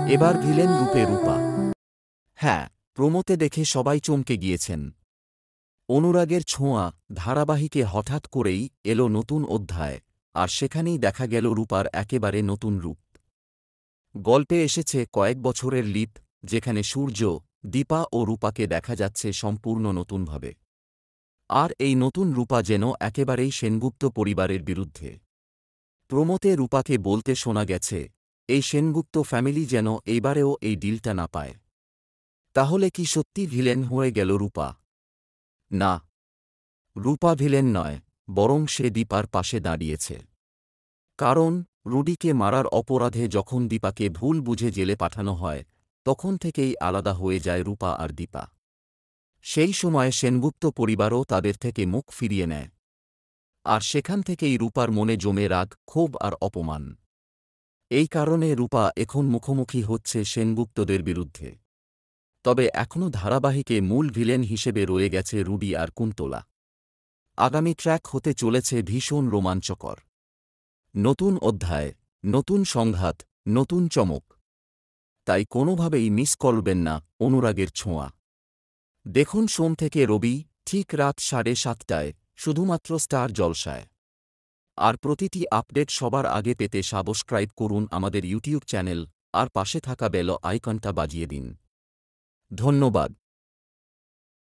এবার ভিলেন রূপে রূপা। হ্যাঁ, প্রোমোতে দেখে সবাই চমকে গিয়েছেন। অনুরাগের ছোঁয়া ধারাবাহিকে হঠাৎ করেই এলো নতুন অধ্যায়, আর সেখানেই দেখা গেল রূপার একেবারে নতুন রূপ। গল্পে এসেছে কয়েক বছরের লিপ, যেখানে সূর্য, দীপা ও রূপাকে দেখা যাচ্ছে সম্পূর্ণ নতুনভাবে। আর এই নতুন রূপা যেন একেবারেই সেনগুপ্ত পরিবারের বিরুদ্ধে। প্রোমোতে রূপাকে বলতে শোনা গেছে, এই সেনগুপ্ত ফ্যামিলি যেন এইবারেও এই ডিলটা না পায়। তাহলে কি সত্যি ভিলেন হয়ে গেল রূপা? না, রূপা ভিলেন নয়, বরং সে দীপার পাশে দাঁড়িয়েছে। কারণ রুডিকে মারার অপরাধে যখন দীপাকে ভুল বুঝে জেলে পাঠানো হয়, তখন থেকেই আলাদা হয়ে যায় রূপা আর দীপা। সেই সময় সেনগুপ্ত পরিবারও তাদের থেকে মুখ ফিরিয়ে নেয়। আর সেখান থেকেই রূপার মনে জমে রাগ, ক্ষোভ আর অপমান। এই কারণে রূপা এখন মুখোমুখি হচ্ছে সেনগুপ্তদের বিরুদ্ধে। তবে এখনও ধারাবাহিকে মূল ভিলেন হিসেবে রয়ে গেছে রুডি আর কুন্তলা। আগামী ট্র্যাক হতে চলেছে ভীষণ রোমাঞ্চকর। নতুন অধ্যায়, নতুন সংঘাত, নতুন চমক। তাই কোনোভাবেই মিস করবেন না অনুরাগের ছোঁয়া। দেখুন সোম থেকে রবি, ঠিক রাত 7:30টায়, শুধুমাত্র স্টার জলসায়। আর প্রতিটি আপডেট সবার আগে পেতে সাবস্ক্রাইব করুন আমাদের ইউটিউব চ্যানেল, আর পাশে থাকা বেল আইকনটা বাজিয়ে দিন। ধন্যবাদ।